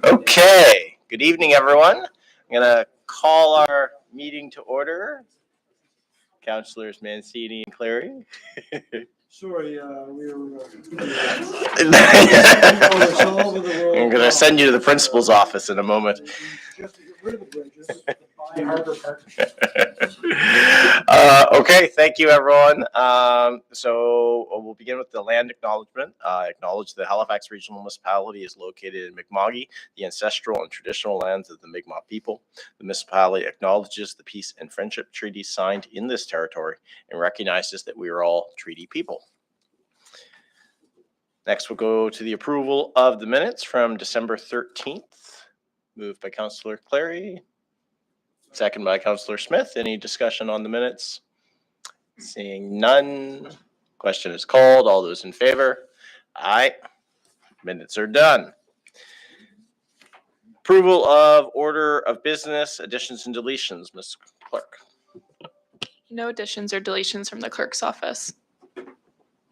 Okay, good evening, everyone. I'm going to call our meeting to order. Councillors Mancini and Clary. Sorry, we were. I'm going to send you to the principal's office in a moment. Just to get rid of the bridges, buy Harbor Park. Okay, thank you, everyone. So we'll begin with the land acknowledgement. Acknowledge the Halifax Regional Municipality is located in Mi'kma'ki, the ancestral and traditional lands of the Mi'kmaq people. The municipality acknowledges the peace and friendship treaties signed in this territory and recognizes that we are all treaty people. Next, we'll go to the approval of the minutes from December 13th. Moved by Councillor Clary. Second by Councillor Smith. Any discussion on the minutes? Seeing none. Question is called. All those in favor? Aye. Minutes are done. Approval of order of business, additions and deletions, Ms. Clerk. No additions or deletions from the clerk's office.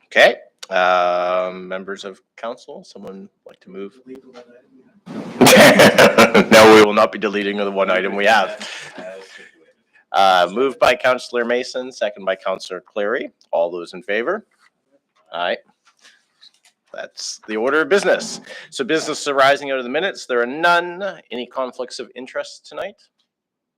Okay. Members of council, someone like to move? No, we will not be deleting the one item we have. Moved by Councillor Mason, second by Councillor Clary. All those in favor? Aye. That's the order of business. So business arising out of the minutes, there are none. Any conflicts of interest tonight?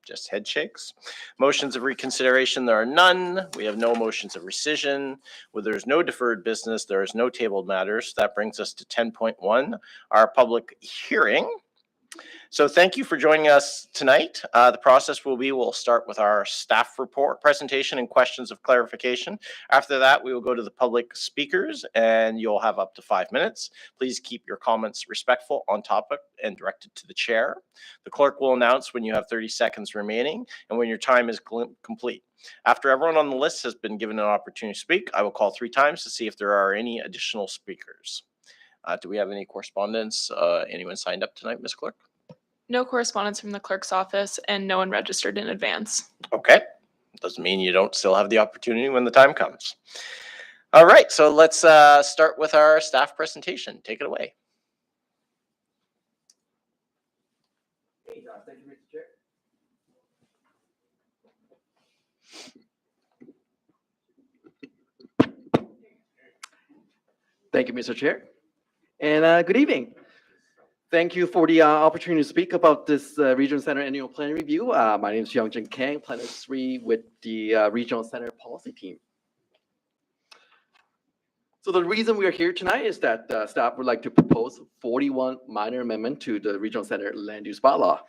Just head shakes. Motions of reconsideration, there are none. We have no motions of rescission. Where there's no deferred business, there is no tabled matters. That brings us to 10.1, our public hearing. So thank you for joining us tonight. The process will be, we'll start with our staff report presentation and questions of clarification. After that, we will go to the public speakers and you'll have up to 5 minutes. Please keep your comments respectful, on topic, and directed to the chair. The clerk will announce when you have 30 seconds remaining and when your time is complete. After everyone on the list has been given an opportunity to speak, I will call 3 times to see if there are any additional speakers. Do we have any correspondence? Anyone signed up tonight, Ms. Clerk? No correspondence from the clerk's office and no one registered in advance. Okay. Doesn't mean you don't still have the opportunity when the time comes. All right. So let's start with our staff presentation. Take it away. Thank you, Mr. Chair. Thank you, Mr. Chair. And good evening. Thank you for the opportunity to speak about this Regional Center Annual Plan Review. My name is Youngjin Kang, Planner 3 with the Regional Center Policy Team. So the reason we are here tonight is that staff would like to propose 41 minor amendment to the Regional Center Land Use Bylaw.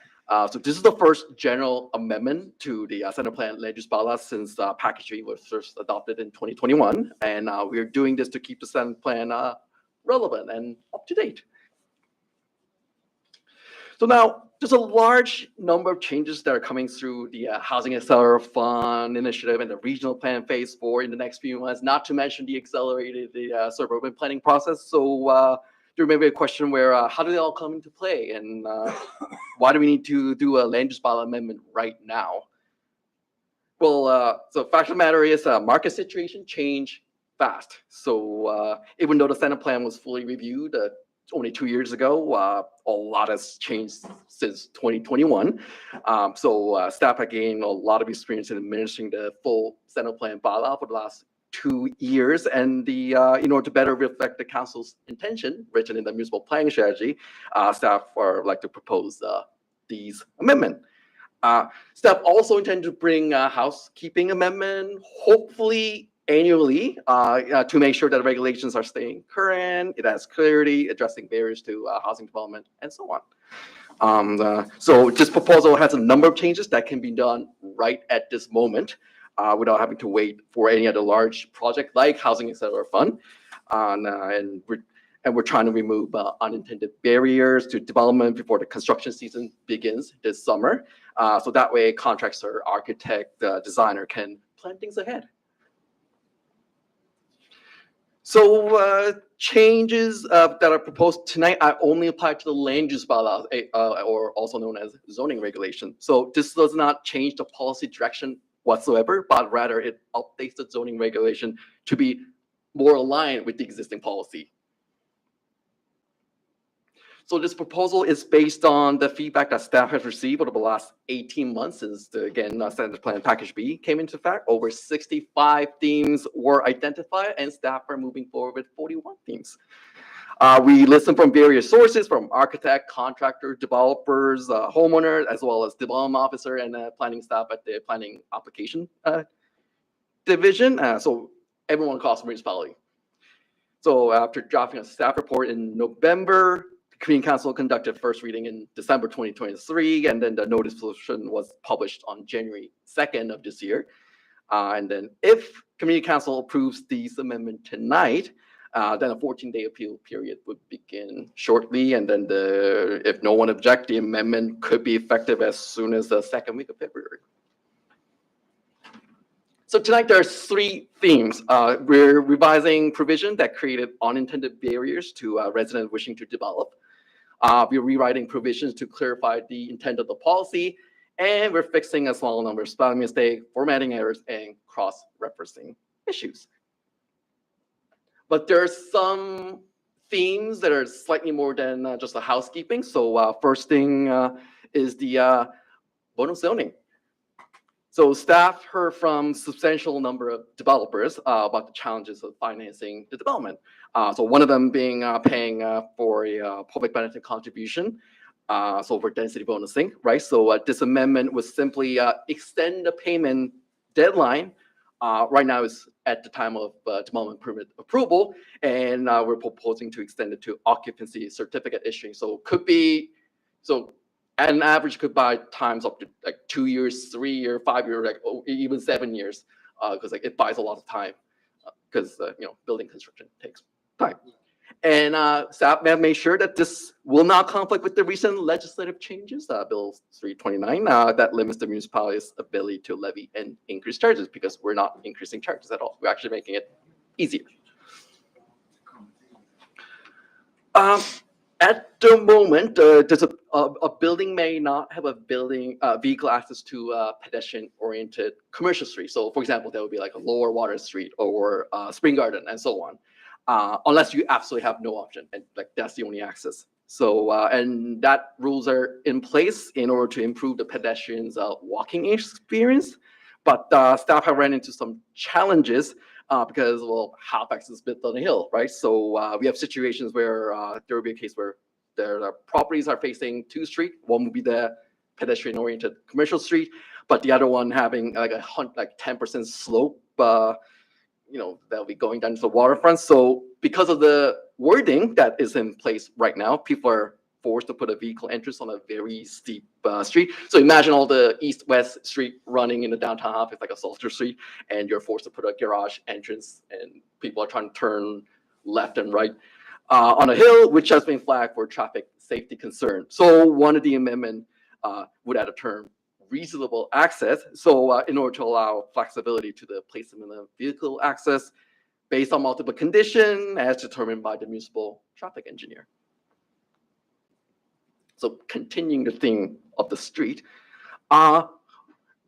So this is the first general amendment to the Center Plan Land Use Bylaw since Package 3 was first adopted in 2021. And we are doing this to keep the Center Plan relevant and up to date. So now there's a large number of changes that are coming through the Housing Accelerator Fund initiative and the Regional Plan Phase 4 in the next few months, not to mention the accelerated suburban planning process. So there may be a question where how do they all come into play and why do we need to do a land use bylaw amendment right now? Well, so fact of the matter is market situation change fast. So even though the Center Plan was fully reviewed only 2 years ago, a lot has changed since 2021. So staff have gained a lot of experience in administering the full Center Plan bylaw for the last 2 years. And the in order to better reflect the council's intention written in the municipal planning strategy, staff are like to propose these amendments. Staff also intend to bring a housekeeping amendment, hopefully annually, to make sure that regulations are staying current, it has clarity, addressing barriers to housing development, and so on. So this proposal has a number of changes that can be done right at this moment without having to wait for any other large project like Housing Accelerator Fund. And we're trying to remove unintended barriers to development before the construction season begins this summer. So that way, contractor, architect, designer can plan things ahead. So changes that are proposed tonight are only applied to the land use bylaw, or also known as zoning regulation. So this does not change the policy direction whatsoever, but rather it updates the zoning regulation to be more aligned with the existing policy. So this proposal is based on the feedback that staff has received over the last 18 months since standard plan package B came into effect. Over 65 themes were identified and staff are moving forward with 41 themes. We listen from various sources, from architect, contractor, developers, homeowners, as well as development officer and planning staff at the planning application division. So everyone across the municipality. So after drafting a staff report in November, the Community Council conducted first reading in December 2023, and then the notice solution was published on January 2nd of this year. And then if Community Council approves these amendment tonight, then a 14-day appeal period would begin shortly. And then if no one objects, the amendment could be effective as soon as the second week of February. So tonight there's three themes. We're revising provision that created unintended barriers to residents wishing to develop. We're rewriting provisions to clarify the intent of the policy, and we're fixing a small number of spelling mistakes, formatting errors, and cross-referencing issues. But there's some themes that are slightly more than just a housekeeping. So first thing is the bonus zoning. So staff heard from substantial number of developers about the challenges of financing the development. So one of them being paying for a public benefit contribution, so for density bonusing, right? So this amendment was simply extend the payment deadline. Right now it's at the time of development permit approval, and we're proposing to extend it to occupancy certificate issuing. So could be, so at an average could buy times up to like 2 years, 3 years, 5 years, like even 7 years, because like it buys a lot of time, because building construction takes time. And staff have made sure that this will not conflict with the recent legislative changes, Bill 329, that limits the municipality's ability to levy and increase charges, because we're not increasing charges at all. We're actually making it easier. At the moment, there's a building may not have a vehicle access to pedestrian-oriented commercial street. So, for example, there would be like a Lower Water Street or Spring Garden and so on, unless you absolutely have no option, and like that's the only access. So, and that rules are in place in order to improve the pedestrians' walking experience. But staff have ran into some challenges because, well, Halifax is built on a hill, right? So we have situations where there will be a case where the properties are facing two streets. One would be the pedestrian-oriented commercial street, but the other one having like 10% slope, that'll be going down to the waterfront. So because of the wording that is in place right now, people are forced to put a vehicle entrance on a very steep street. So imagine all the east-west street running in the downtown Halifax, like a Salter Street, and you're forced to put a garage entrance, and people are trying to turn left and right on a hill, which has been flagged for traffic safety concern. So one of the amendment would add a term, reasonable access. So in order to allow flexibility to the placement of vehicle access based on multiple conditions as determined by the municipal traffic engineer. So continuing the theme of the street, got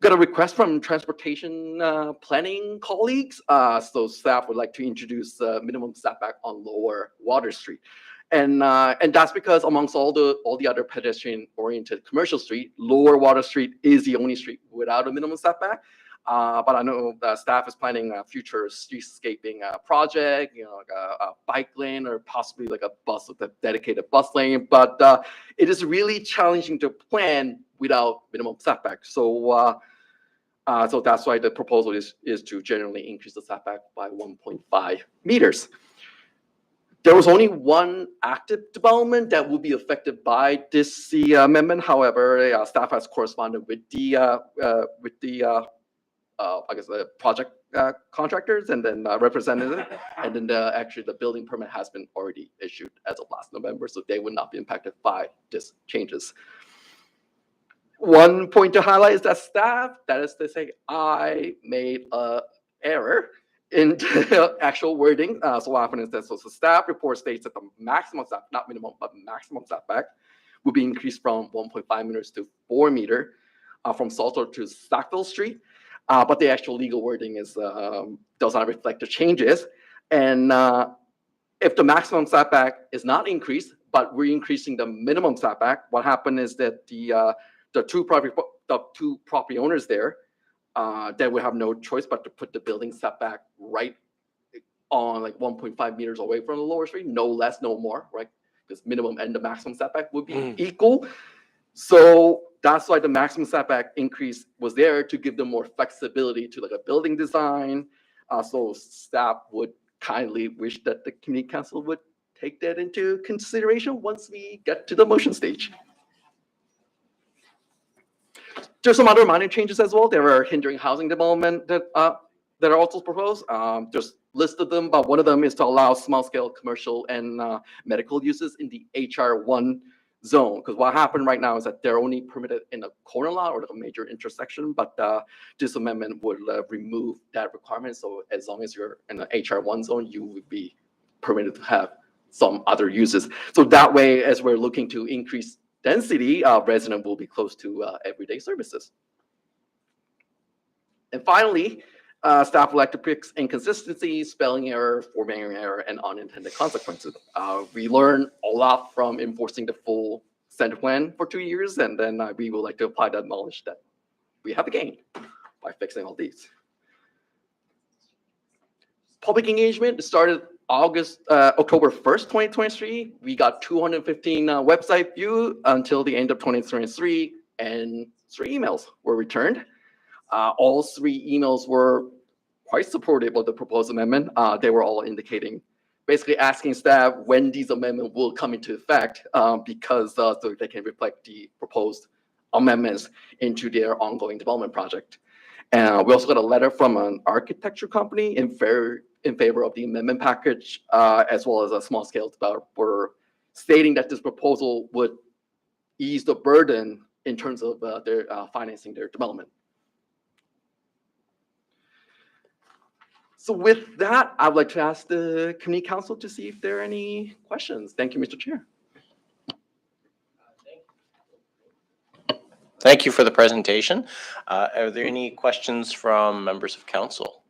a request from transportation planning colleagues. So staff would like to introduce minimum setback on Lower Water Street. And that's because amongst all the other pedestrian-oriented commercial street, Lower Water Street is the only street without a minimum setback. But I know staff is planning a future streetscaping project, like a bike lane or possibly like a bus with a dedicated bus lane. But it is really challenging to plan without minimum setback. So so that's why the proposal is to generally increase the setback by 1.5 meters. There was only one active development that will be affected by this amendment. However, staff has corresponded with the I guess the project contractors and then representatives, and then actually the building permit has been already issued as of last November, so they would not be impacted by these changes. One point to highlight is that staff, that is to say, I made an error in the actual wording. So what happened is that so staff report states that the maximum setback, not minimum, but maximum setback will be increased from 1.5 meters to 4 meters from Salter to Sackville Street. But the actual legal wording is does not reflect the changes. And if the maximum setback is not increased but we're increasing the minimum setback. What happened is that the two property owners there, they would have no choice but to put the building setback right on like 1.5 meters away from the lower street, no less, no more, right? Because minimum and the maximum setback would be equal. So that's why the maximum setback increase was there, to give them more flexibility to like a building design. So staff would kindly wish that the community council would take that into consideration once we get to the motion stage. There's some other minor changes as well. There are hindering housing development that are also proposed. Just listed them, but one of them is to allow small-scale commercial and medical uses in the HR1 zone. Because what happened right now is that they're only permitted in a corner lot or a major intersection, but this amendment would remove that requirement. So as long as you're in the HR1 zone, you would be permitted to have some other uses. So that way, as we're looking to increase density, resident will be close to everyday services. And finally, staff would like to fix inconsistencies, spelling error, formatting error, and unintended consequences. We learned a lot from enforcing the full center plan for 2 years, and then we would like to apply that knowledge that we have gained by fixing all these. Public engagement started October 1st, 2023. We got 215 website views until the end of 2023, and 3 emails were returned. All 3 emails were quite supportive of the proposed amendment. They were all indicating, basically asking staff when these amendments will come into effect, because so they can reflect the proposed amendments into their ongoing development project. And we also got a letter from an architecture company in favor of the amendment package, as well as a small scale developer stating that this proposal would ease the burden in terms of their financing their development. So with that, I'd like to ask the community council to see if there are any questions. Thank you, Mr. Chair. Thank you for the presentation. Are there any questions from members of council?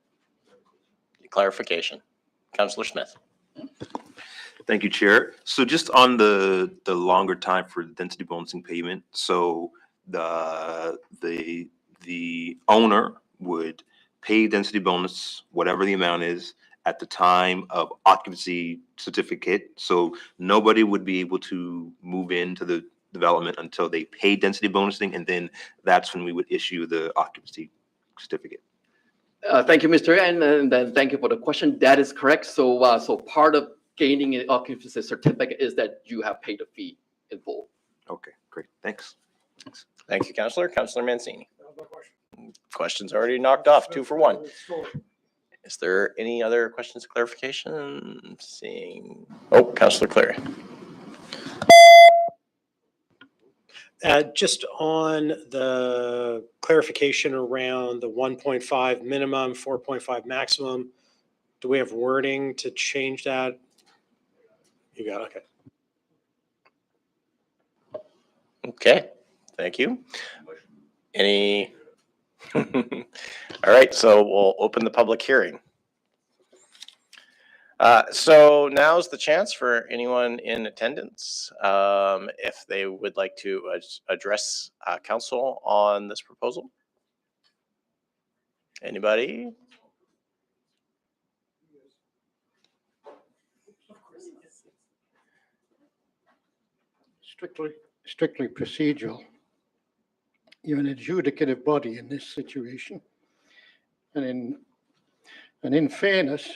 Clarification. Councillor Smith. Thank you, Chair. So just on the longer time for density bonusing payment, so the owner would pay density bonus, whatever the amount is, at the time of occupancy certificate. So nobody would be able to move into the development until they pay density bonusing, and then that's when we would issue the occupancy certificate. Thank you, Mr. And then thank you for the question. That is correct. So so part of gaining an occupancy certificate is that you have paid a fee in full. Okay, great. Thanks. Thank you, Councillor. Councillor Mancini. No question. Questions already knocked off, 2 for 1. Is there any other questions, clarification? Seeing, oh, Councillor Cleary. Just on the clarification around the 1.5 minimum, 4.5 maximum, do we have wording to change that? You got, okay. Okay, thank you. Any? All right, so we'll open the public hearing. So now's the chance for anyone in attendance, if they would like to address council on this proposal. Anybody? Strictly procedural. You're an adjudicative body in this situation. And in fairness,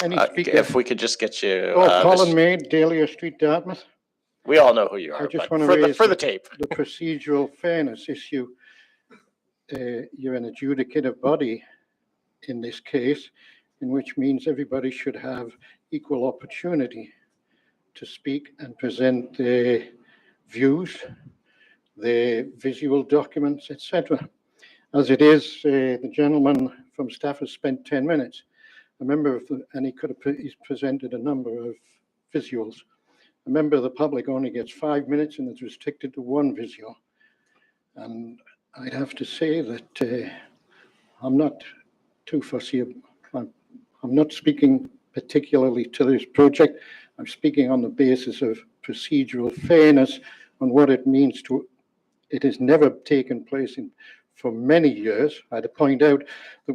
any speaker. If we could just get you. Colin Maid, Dahlia Street, Dartmouth. We all know who you are, I just but want to raise for the tape. the procedural fairness issue. You're an adjudicative body in this case, in which means everybody should have equal opportunity to speak and present their views, their visual documents, etc. As it is, the gentleman from staff has spent 10 minutes. A member of the, and he's presented a number of visuals. A member of the public only gets 5 minutes and is restricted to 1 visual. And I'd have to say that I'm not too fussy. I'm not speaking particularly to this project. I'm speaking on the basis of procedural fairness on what it means to, it has never taken place for many years. I had to point out that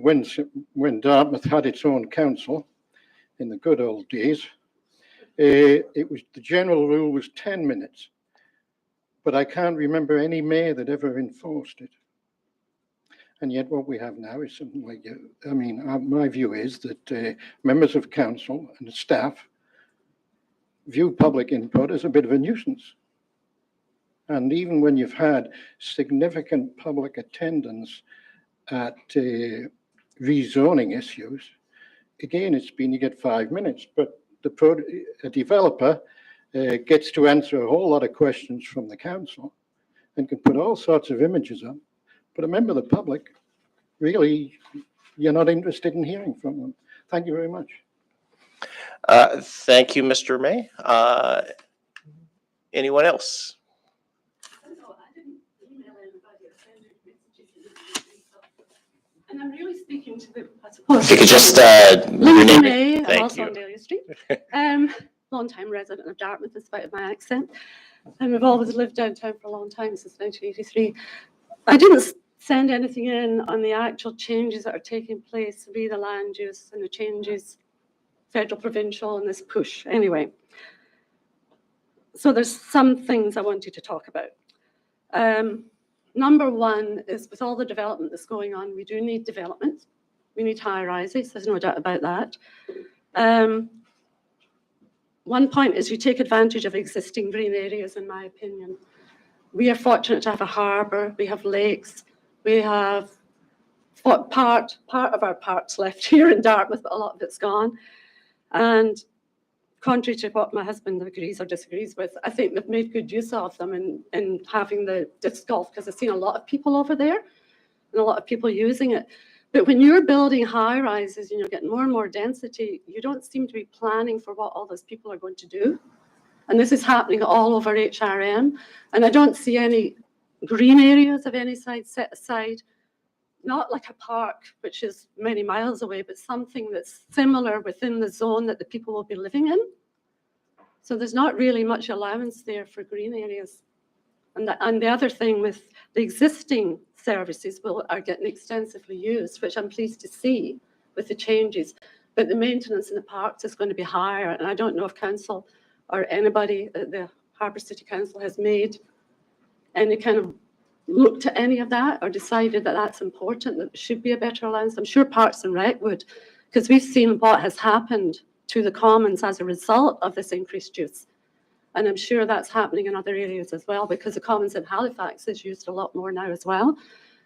when Dartmouth had its own council in the good old days, the general rule was 10 minutes, but I can't remember any mayor that ever enforced it. And yet what we have now is something like, my view is that members of council and staff view public input as a bit of a nuisance. And even when you've had significant public attendance at rezoning issues, again, it's been you get 5 minutes, but a developer gets to answer a whole lot of questions from the council and can put all sorts of images up. But a member of the public, really, you're not interested in hearing from them. Thank you very much. Thank you, Mr. May. Anyone else? And I'm really speaking to the, I If suppose. you could just your Linda name. May, I'm Thank also you. on Dahlia Street. Long-time resident of Dartmouth, in spite of my accent. And we've always lived downtown for a long time, since 1983. I didn't send anything in on the actual changes that are taking place, be the land use and the changes, federal, provincial, and this push. Anyway, so there's some things I wanted to talk about. Number one is, with all the development that's going on, we do need development. We need high rises, there's no doubt about that. One point is you take advantage of existing green areas, in my opinion. We are fortunate to have a harbour, we have lakes, we have part of our parks left here in Dartmouth, but a lot of it's gone. And contrary to what my husband agrees or disagrees with, I think they've made good use of them in having the disc golf, because I've seen a lot of people over there and a lot of people using it. But when you're building high rises and you're getting more and more density, you don't seem to be planning for what all those people are going to do. And this is happening all over HRM. And I don't see any green areas of any side set aside, not like a park, which is many miles away, but something that's similar within the zone that the people will be living in. So there's not really much allowance there for green areas. And the other thing with the existing services are getting extensively used, which I'm pleased to see with the changes. But the maintenance in the parks is going to be higher. And I don't know if council or anybody at the Harbour City Council has made any kind of looked at any of that or decided that that's important, that there should be a better allowance. I'm sure Parks and Rec would, because we've seen what has happened to the commons as a result of this increased use. And I'm sure that's happening in other areas as well, because the commons in Halifax is used a lot more now as well.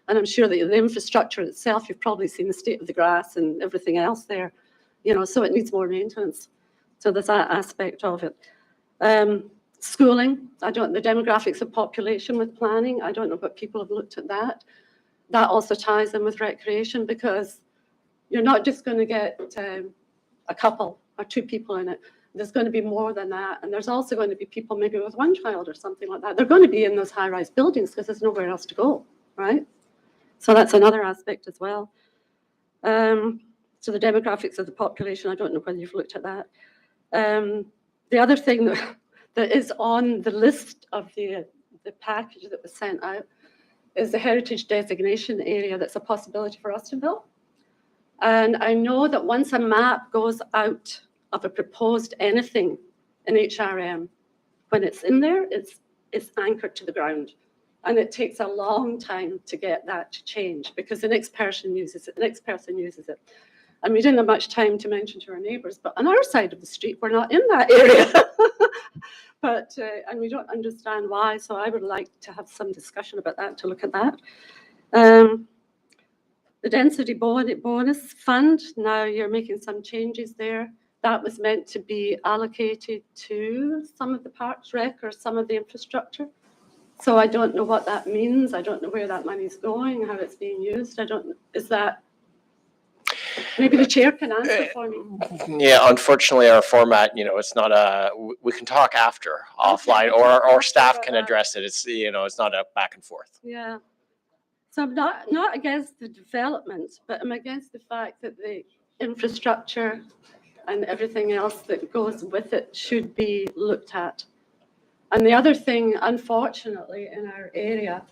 And I'm sure that the infrastructure itself, you've probably seen the state of the grass and everything else there, so it needs more maintenance. So there's that aspect of it. Schooling, the demographics of population with planning, I don't know, but people have looked at that. That also ties in with recreation, because you're not just going to get a couple or two people in it. There's going to be more than that. And there's also going to be people maybe with one child or something like that. They're going to be in those high-rise buildings because there's nowhere else to go, right? So that's another aspect as well. So the demographics of the population, I don't know whether you've looked at that. The other thing that is on the list of the package that was sent out is the heritage designation area. That's a possibility for Austinville. And I know that once a map goes out of a proposed anything in HRM, when it's in there, it's anchored to the ground. And it takes a long time to get that to change, because the next person uses it, the next person uses it. And we didn't have much time to mention to our neighbours, but on our side of the street, we're not in that area. But, and we don't understand why, so I would like to have some discussion about that, to look at that. The density bonus fund, now you're making some changes there. That was meant to be allocated to some of the Parks Rec or some of the infrastructure. So I don't know what that means. I don't know where that money's going, how it's being used. I don't, is that, maybe the chair can answer for me. Yeah, unfortunately, our format, it's not we can talk after offline, or staff can address it. It's, it's not a back and forth. Yeah. So I'm not against the development, but I'm against the fact that the infrastructure and everything else that goes with it should be looked at. And the other thing, unfortunately, in our area,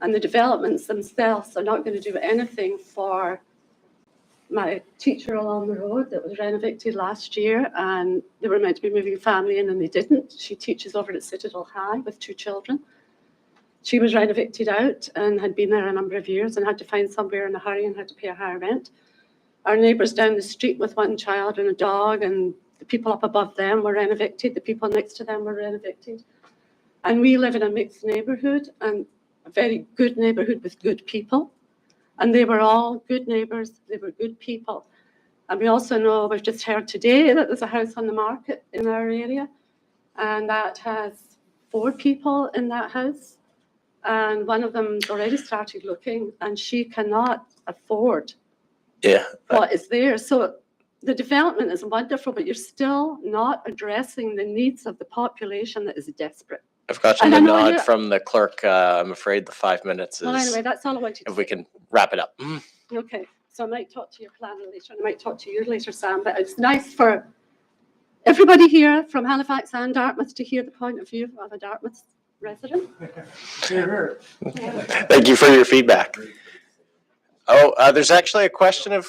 and the developments themselves are not going to do anything for my teacher along the road that was renovated last year, and they were meant to be moving family in and they didn't. She teaches over at Citadel High with 2 children. She was renovated out and had been there a number of years and had to find somewhere in a hurry and had to pay a higher rent. Our neighbours down the street with 1 child and a dog, and the people up above them were renovated, the people next to them were renovated. And we live in a mixed neighbourhood, and a very good neighbourhood with good people. And they were all good neighbours, they were good people. And we also know, we've just heard today that there's a house on the market in our area, and that has 4 people in that house. And one of them's already started looking, and she cannot afford Yeah. what is there. So the development is wonderful, but you're still not addressing the needs of the population that is desperate. I've gotten And a I know nod you're- from the clerk. I'm afraid the 5 minutes Well, is, anyway, that's all I wanted to if we say. can wrap it up. Okay, so I might talk to your planner later, and I might talk to you later, Sam, but it's nice for everybody here from Halifax and Dartmouth to hear the point of view of a Dartmouth resident. Thank you for your feedback. Oh, there's actually a question of,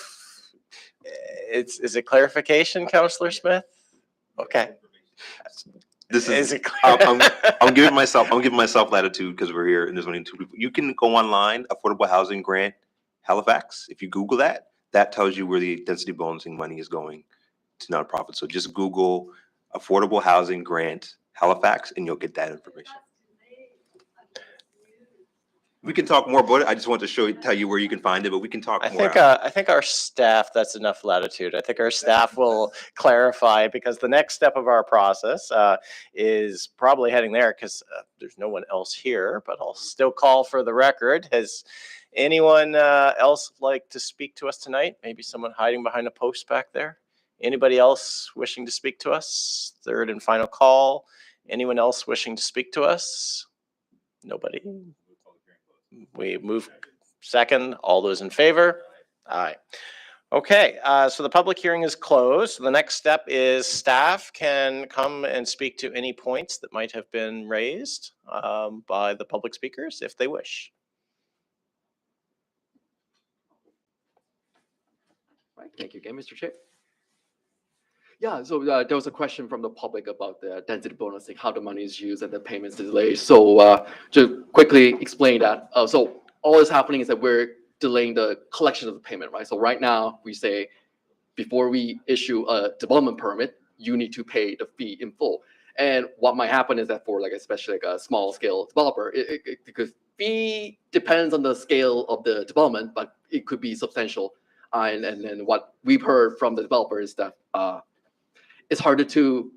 is it clarification, Councillor Smith? Okay. This Is is, it? I'm giving myself latitude because we're here and there's only 2 people. You can go online, Affordable Housing Grant Halifax. If you Google that, that tells you where the density bonusing money is going to nonprofits. So just Google Affordable Housing Grant Halifax and you'll get that information. We can talk more about it. I just want to tell you where you can find it, but we can talk more. I think our staff, that's enough latitude. I think our staff will clarify, because the next step of our process is probably heading there, because there's no one else here, but I'll still call for the record. Has anyone else like to speak to us tonight? Maybe someone hiding behind a post back there? Anybody else wishing to speak to us? Third and final call. Anyone else wishing to speak to us? Nobody? We move second. All those in favor? Aye. Okay, so the public hearing is closed. The next step is staff can come and speak to any points that might have been raised by the public speakers if they wish. Right, thank you again, Mr. Chair. Yeah, so there was a question from the public about the density bonusing, how the money is used and the payments delayed. So to quickly explain that, so all that's happening is that we're delaying the collection of the payment, right? So right now we say, before we issue a development permit, you need to pay the fee in full. And what might happen is that for like, especially like a small scale developer, because fee depends on the scale of the development, but it could be substantial. And then what we've heard from the developer is that it's harder to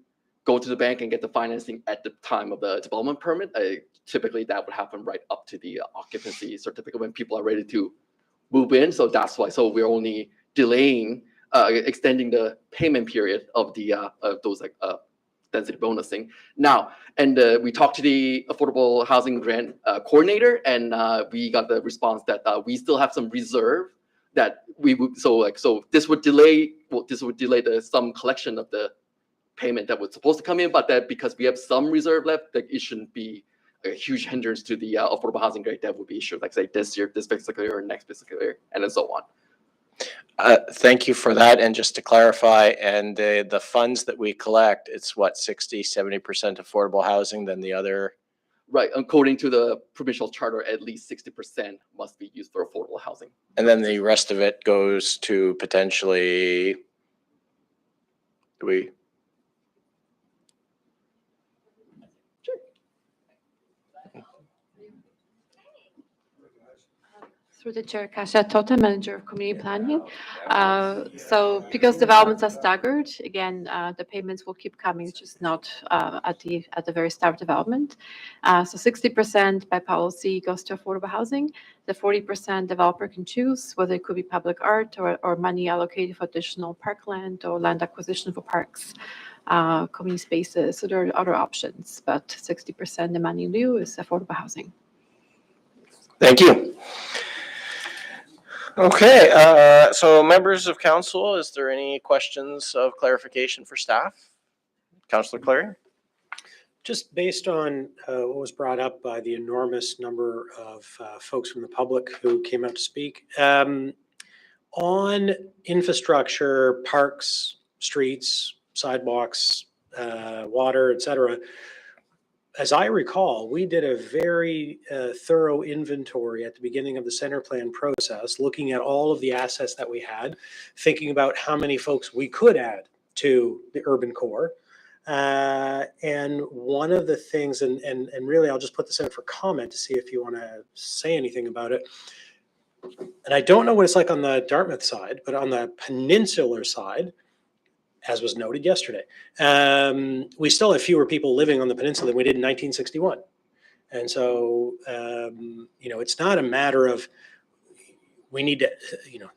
go to the bank and get the financing at the time of the development permit. Typically, that would happen right up to the occupancy certificate when people are ready to move in. So that's why. So we're only delaying, extending the payment period of the those like density bonusing now. And we talked to the Affordable Housing Grant coordinator, and we got the response that we still have some reserve that we would. So this would delay. Well, this would delay some collection of the payment that was supposed to come in, but that because we have some reserve left, that it shouldn't be a huge hindrance to the affordable housing grant that would be issued, like say this year, this fiscal year, or next fiscal year, and then so on. Thank you for that. And just to clarify, and the funds that we collect, it's what, 60-70% affordable housing, then the other? Right, according to the provincial charter, at least 60% must be used for affordable housing. And then the rest of it goes to potentially, do we? Through the chair, Kasia Tota, manager of community planning. So because developments are staggered, again, the payments will keep coming, just not at the very start of development. So 60% by policy goes to affordable housing. The 40% developer can choose whether it could be public art or money allocated for additional parkland or land acquisition for parks, community spaces. So there are other options, but 60% the money in lieu is affordable housing. Thank you. Okay, so members of council, is there any questions of clarification for staff? Councillor Clary? Just based on what was brought up by the enormous number of folks from the public who came out to speak, on infrastructure, parks, streets, sidewalks, water, et cetera, as I recall, we did a very thorough inventory at the beginning of the center plan process, looking at all of the assets that we had, thinking about how many folks we could add to the urban core. And one of the things, and really I'll just put this out for comment to see if you want to say anything about it. And I don't know what it's like on the Dartmouth side, but on the peninsular side, as was noted yesterday, we still have fewer people living on the peninsula than we did in 1961. And so, it's not a matter of we need to,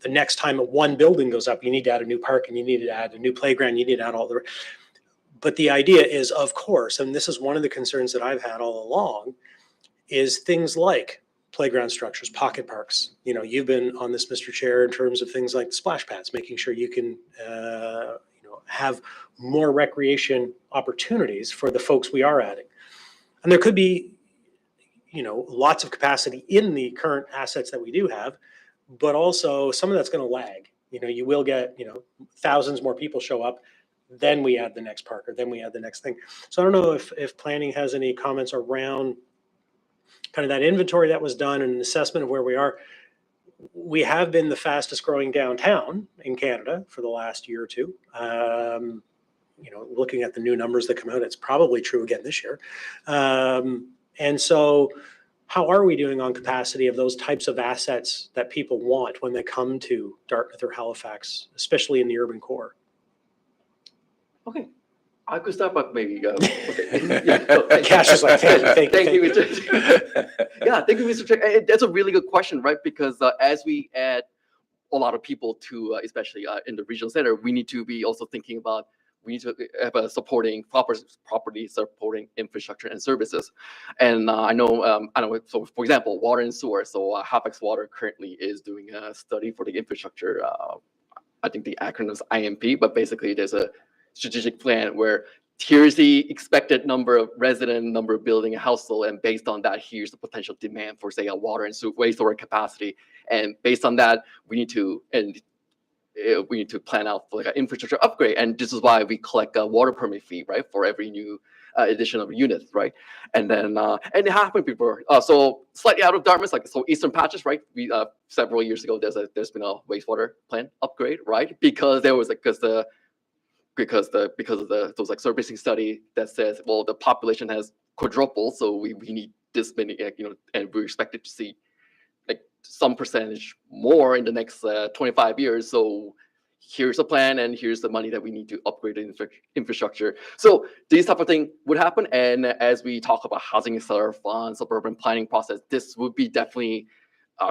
the next time one building goes up, you need to add a new park and you need to add a new playground, you need to add all the. But the idea is, of course, and this is one of the concerns that I've had all along, is things like playground structures, pocket parks. You've been on this, Mr. Chair, in terms of things like the splash pads, making sure you can, have more recreation opportunities for the folks we are adding. And there could be, lots of capacity in the current assets that we do have, but also some of that's going to lag. You will get, thousands more people show up, then we add the next park, or then we add the next thing. So I don't know if planning has any comments around kind of that inventory that was done and an assessment of where we are. We have been the fastest growing downtown in Canada for the last year or two. Looking at the new numbers that come out, it's probably true again this year. And so how are we doing on capacity of those types of assets that people want when they come to Dartmouth or Halifax, especially in the urban core? Okay. I could start, but maybe. Cash is like, thank you. Mr. Yeah, thank you, Mr. Chair. That's a really good question, right? Because as we add a lot of people to, especially in the regional center, we need to be also thinking about, we need to have a supporting property supporting infrastructure and services. And I know, so for example, water and sewer. So Halifax Water currently is doing a study for the infrastructure. I think the acronym is IMP, but basically there's a strategic plan where here's the expected number of resident, number of building a household, and based on that, here's the potential demand for, say, a water and wastewater capacity. And based on that, we need to plan out for like an infrastructure upgrade. And this is why we collect a water permit fee, right, for every new addition of units, right? And then and it happened before. So slightly out of Dartmouth, like so Eastern Patches, right? We several years ago, there's been a wastewater plant upgrade, right? Because there was like because of those like servicing study that says, well, the population has quadrupled, so we need this many, and we're expected to see like some percentage more in the next 25 years. So here's a plan, and here's the money that we need to upgrade the infrastructure. So these type of thing would happen. And as we talk about housing accelerator fund, suburban planning process, this would be definitely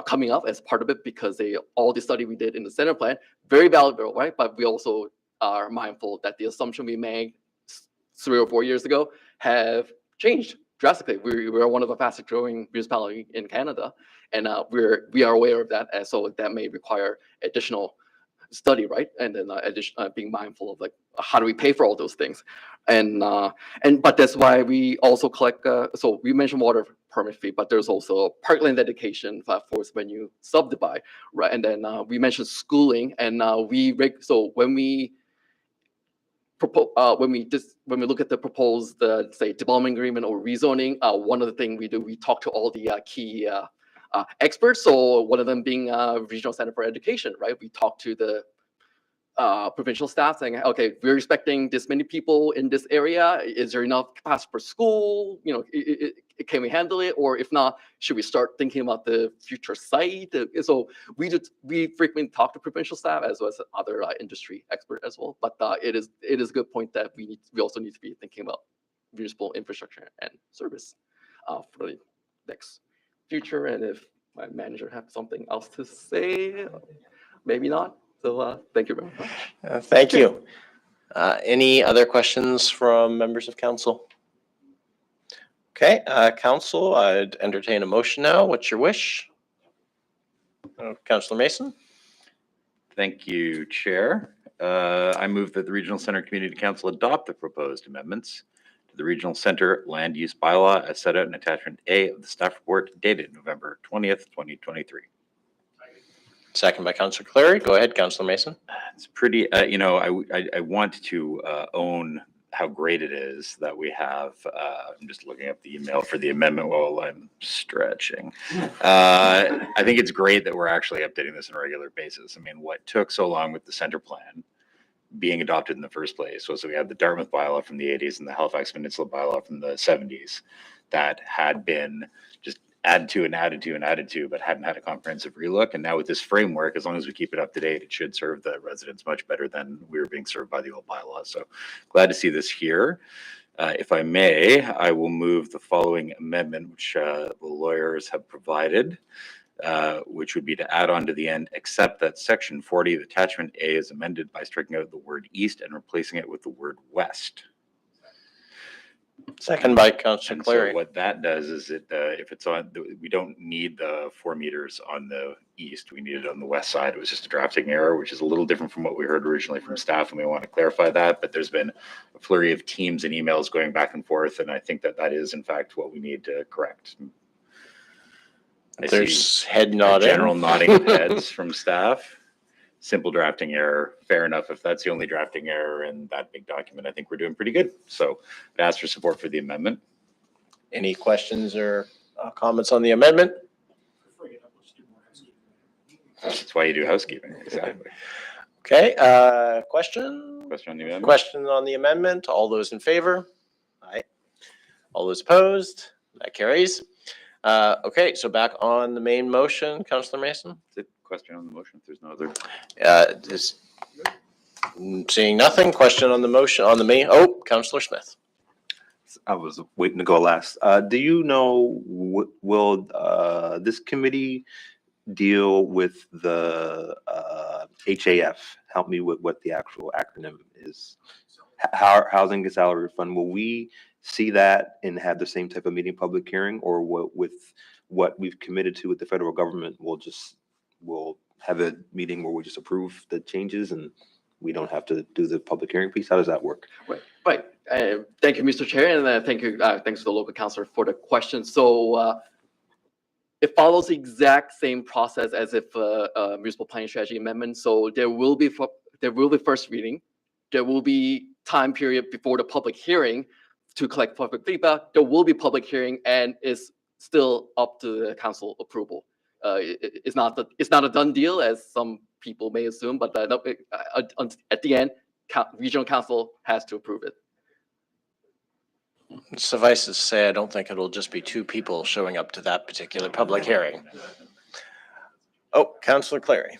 coming up as part of it, because all the study we did in the center plan, very valuable, right? But we also are mindful that the assumption we made 3 or 4 years ago have changed drastically. We're one of the fastest growing municipalities in Canada, and we are aware of that, and so that may require additional study, right? And then being mindful of like how do we pay for all those things, but that's why we also collect. So we mentioned water permit fee, but there's also parkland dedication for when you subdivide, right? And then we mentioned schooling, and so when we look at the proposed, say, development agreement or rezoning, one of the things we do, we talk to all the key experts. So one of them being Regional Center for Education, right? We talk to the provincial staff saying, okay, we're expecting this many people in this area. Is there enough capacity per school? Can we handle it? Or if not, should we start thinking about the future site? So we frequently talk to provincial staff as well as other industry experts as well. But it is a good point that we also need to be thinking about municipal infrastructure and service for the next future. And if my manager has something else to say, maybe not. So thank you very much. Thank you. Any other questions from members of council? Okay, council, I'd entertain a motion now. What's your wish? Councillor Mason? Thank you, Chair. I move that the Regional Center Community Council adopt the proposed amendments to the Regional Center Land Use Bylaw as set out in Attachment A of the staff report dated November 20th, 2023. Second by Councillor Clary. Go ahead, Councillor Mason. It's pretty, I want to own how great it is that we have, I'm just looking up the email for the amendment while I'm stretching. I think it's great that we're actually updating this on a regular basis. I mean, what took so long with the center plan being adopted in the first place was that we had the Dartmouth bylaw from the 80s and the Halifax Peninsula bylaw from the 70s that had been just added to and added to and added to, but hadn't had a comprehensive relook. And now with this framework, as long as we keep it up to date, it should serve the residents much better than we were being served by the old bylaw. So glad to see this here. If I may, I will move the following amendment, which the lawyers have provided, which would be to add on to the end, except that section 40 of attachment A is amended by striking out the word east and replacing it with the word west. Second by Councillor And so Clary. what that does is it, if it's on, we don't need the 4 meters on the east, we need it on the west side. It was just a drafting error, which is a little different from what we heard originally from staff, and we want to clarify that. But there's been a flurry of teams and emails going back and forth, and I think that that is in fact what we need to correct. I see There's head a nodding. general nodding of heads from staff. Simple drafting error, fair enough. If that's the only drafting error in that big document, I think we're doing pretty good. So I'd ask for support for the amendment. Any questions or comments on the amendment? That's why you do housekeeping, exactly. Okay, question? Question on the amendment? Question on the amendment. All those in favor? Aye. All those opposed? That carries. Okay, so back on the main motion, Councillor Mason. That's it. Question on the motion, if there's no other. Just seeing nothing. Question on the motion on the main. Oh, Councillor Smith. I was waiting to go last. Do you know, will this committee deal with the HAF? Help me with what the actual acronym is. Housing and Salary Fund. Will we see that and have the same type of meeting, public hearing, or with what we've committed to with the federal government, we'll have a meeting where we just approve the changes and we don't have to do the public hearing piece? How does that work? Right. Thank you, Mr. Chair, and thanks to the local councillor for the question. So it follows the exact same process as if a municipal planning strategy amendment. So there will be first reading. There will be time period before the public hearing to collect public feedback. There will be public hearing, and it's still up to the council approval. It's not a done deal, as some people may assume, but at the end, regional council has to approve it. Suffice to say, I don't think it'll just be 2 people showing up to that particular public hearing. Oh, Councillor Clary.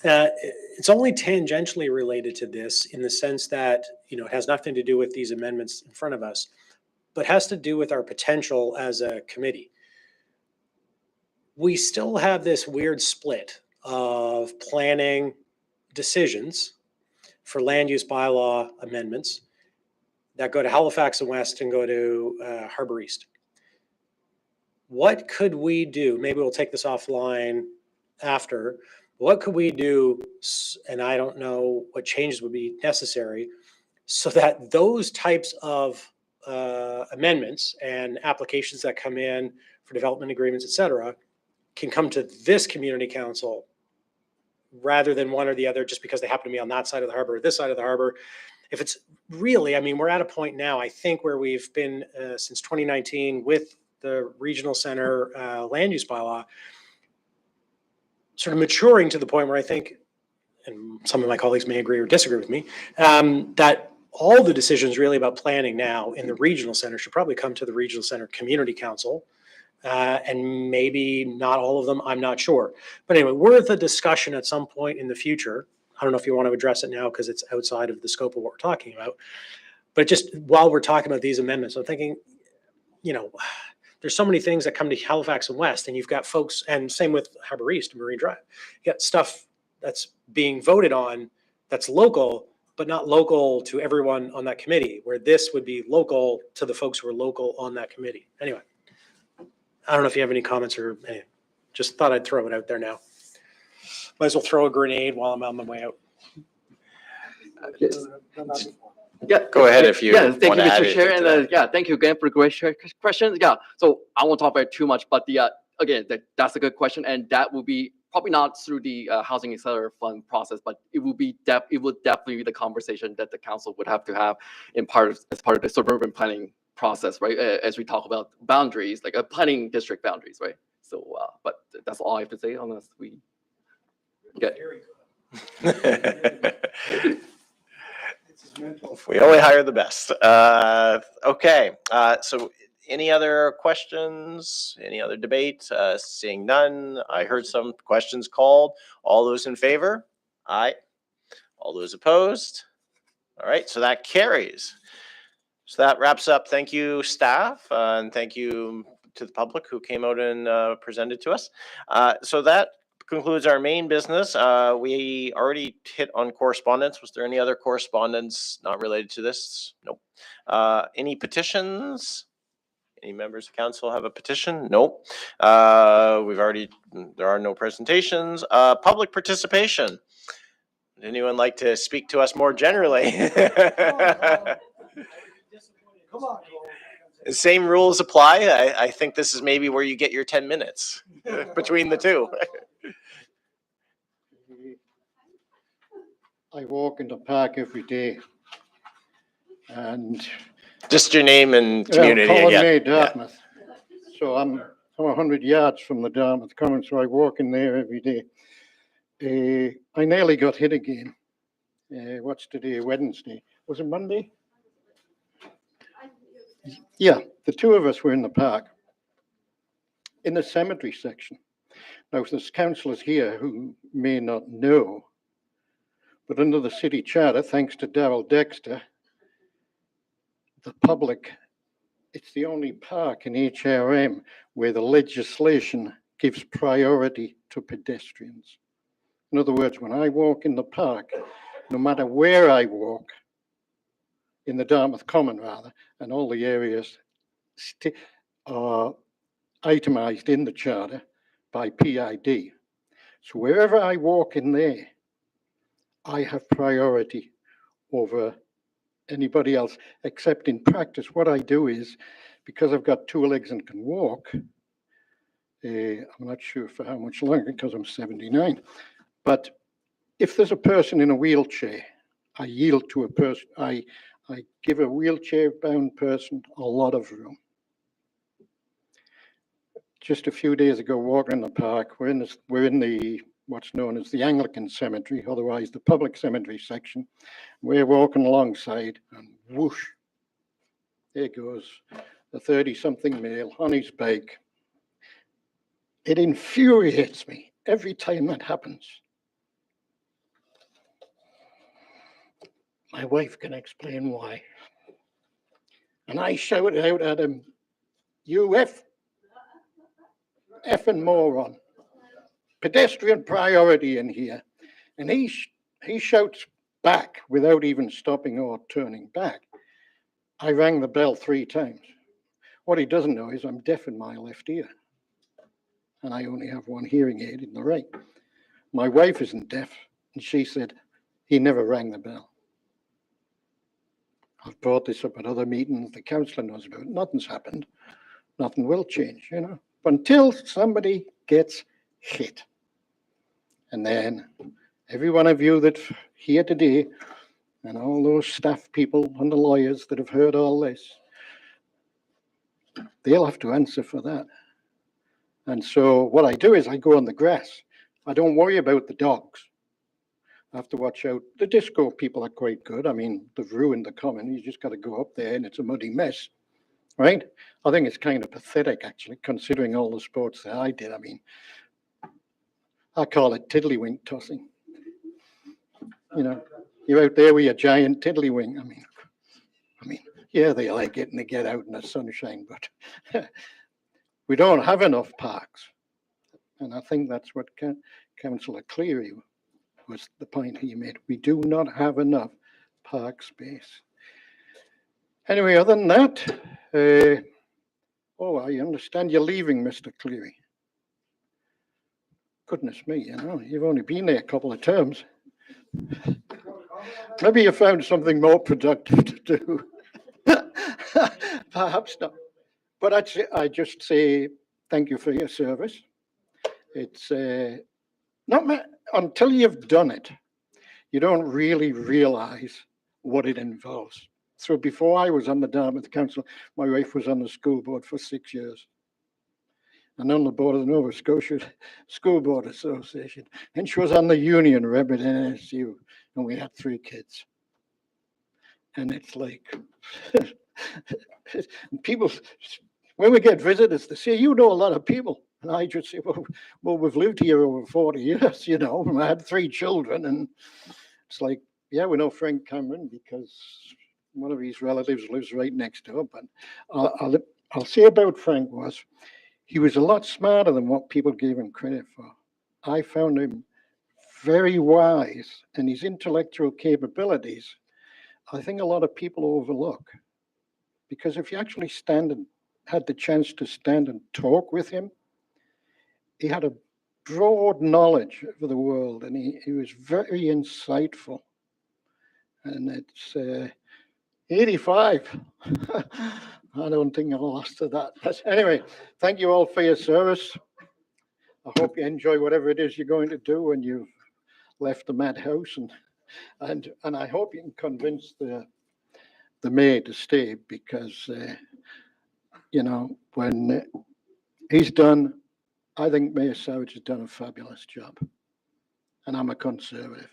It's only tangentially related to this in the sense that, it has nothing to do with these amendments in front of us, but has to do with our potential as a committee. We still have this weird split of planning decisions for land use bylaw amendments that go to Halifax and West and go to Harbor East. What could we do? Maybe we'll take this offline after. What could we do, and I don't know what changes would be necessary, so that those types of amendments and applications that come in for development agreements, et cetera, can come to this community council rather than one or the other just because they happen to be on that side of the harbor or this side of the harbor. If it's really, we're at a point now, I think, where we've been since 2019 with the regional center land use bylaw, sort of maturing to the point where I think, and some of my colleagues may agree or disagree with me, that all the decisions really about planning now in the regional center should probably come to the regional center community council. And maybe not all of them, I'm not sure. But anyway, worth a discussion at some point in the future. I don't know if you want to address it now because it's outside of the scope of what we're talking about. But just while we're talking about these amendments, I'm thinking, there's so many things that come to Halifax and West, and you've got folks, and same with Harbor East and Marine Drive. You got stuff that's being voted on that's local, but not local to everyone on that committee, where this would be local to the folks who are local on that committee. Anyway. I don't know if you have any comments or anything. Just thought I'd throw it out there now. Might as well throw a grenade while I'm on my way out. Yeah. Go ahead yeah, if you Yeah, thank you, wanna add Mr. Chair, anything and to yeah, thank you again for the great questions. Yeah, so I won't talk about it too much, but again, that's a good question, and that will be probably not through the Housing Accelerator Fund process, but it will definitely be the conversation that the council would have to have as part of the suburban planning process, right? As we talk about boundaries, like planning district boundaries, right? So, but that's all I have to say unless we get. We only hire the best. Okay, so any other questions? Any other debate? Seeing none, I heard some questions called. All those in favor? Aye. All those opposed? All right, so that carries. So that wraps up. Thank you, staff, and thank you to the public who came out and presented to us. So that concludes our main business. We already hit on correspondence. Was there any other correspondence not related to this? Nope. Any petitions? Any members of council have a petition? Nope. There are no presentations. Public participation. Would anyone like to speak to us more generally? Same rules apply. I think this is maybe where you get your 10 minutes between the two. I walk in the park every day, and Just your name and well, community Colin again. May, Yeah. Dartmouth. So I'm 100 yards from the Dartmouth Common, so I walk in there every day. I nearly got hit again. What's today? Wednesday. Was it Monday? Yeah, the two of us were in the park, in the cemetery section. Now, there's councillors here who may not know, but under the city charter, thanks to Darrell Dexter, the public, it's the only park in HRM where the legislation gives priority to pedestrians. In other words, when I walk in the park, no matter where I walk, in the Dartmouth Common rather, and all the areas are itemized in the charter by PID. So wherever I walk in there, I have priority over anybody else, except in practice. What I do is, because I've got two legs and can walk, I'm not sure for how much longer because I'm 79, but if there's a person in a wheelchair, I yield to a person, I give a wheelchair-bound person a lot of room. Just a few days ago, walking in the park, we're in the what's known as the Anglican cemetery, otherwise the public cemetery section. We're walking alongside, and whoosh, there goes a 30-something male on his bike. It infuriates me every time that happens. My wife can explain why. And I shouted out at him, "You effing moron. Pedestrian priority in here." And he shouts back without even stopping or turning back. I rang the bell 3 times. What he doesn't know is I'm deaf in my left ear. And I only have one hearing aid in the right. My wife isn't deaf. And she said, he never rang the bell. I've brought this up at other meetings. The councillor knows about it. Nothing's happened. Nothing will change, you know. But until somebody gets hit. And then every one of you that's here today, and all those staff people and the lawyers that have heard all this, they'll have to answer for that. And so what I do is I go on the grass. I don't worry about the dogs. I have to watch out. The disco people are quite good. I mean, they've ruined the common. You just got to go up there and it's a muddy mess, right? I think it's kind of pathetic, actually, considering all the sports that I did. I mean, I call it tiddlywink tossing. You know, you're out there with your giant tiddlywink. I mean, yeah, they like it and they get out in the sunshine, but we don't have enough parks. And I think that's what Councillor Cleary was the point he made. We do not have enough park space. Anyway, other than that, I understand you're leaving, Mr. Cleary. Goodness me, you've only been there a couple of terms. Maybe you found something more productive to do. Perhaps not. But I just say thank you for your service. It's until you've done it, you don't really realize what it involves. So before I was on the Dartmouth Council, my wife was on the school board for 6 years. And on the board of the Nova Scotia School Board Association. And she was on the union rep at NSU. And we had 3 kids. And it's like, people, when we get visitors, they say, you know a lot of people. And I just say, well, we've lived here over 40 years, and I had 3 children. And it's like, yeah, we know Frank Cameron because one of his relatives lives right next door. But I'll say about Frank was, he was a lot smarter than what people gave him credit for. I found him very wise, and his intellectual capabilities, I think a lot of people overlook. Because if you actually had the chance to stand and talk with him, he had a broad knowledge of the world, and he was very insightful. And it's 85. I don't think I'll last to that. But anyway, thank you all for your service. I hope you enjoy whatever it is you're going to do when you've left the madhouse, and I hope you can convince the mayor to stay, because when he's done, I think Mayor Savage has done a fabulous job, and I'm a conservative.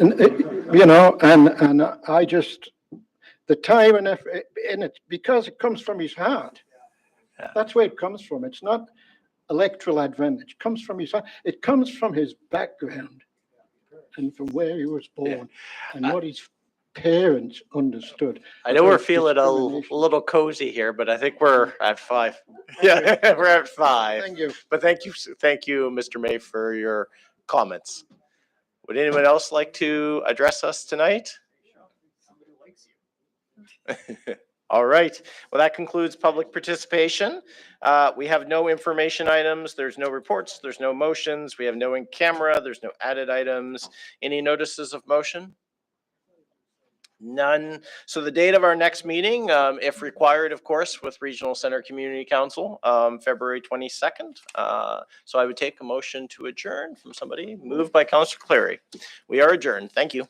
And I just, the time and effort in it, because it comes from his heart. Yeah. That's where it comes from. It's not electoral advantage. It comes from his heart. It comes from his background and from where he was born and what his parents understood. I know we're about feeling a discrimination. little cozy here, but I think we're at 5. Yeah, we're at 5. Thank you. But thank you, Mr. May, for your comments. Would anyone else like to address us tonight? All right. Well, that concludes public participation. We have no information items. There's no reports. There's no motions. We have no in camera. There's no added items. Any notices of motion? None. So the date of our next meeting, if required, of course, with Regional Center Community Council, February 22nd. So I would take a motion to adjourn from somebody. Moved by Councillor Cleary. We are adjourned. Thank you.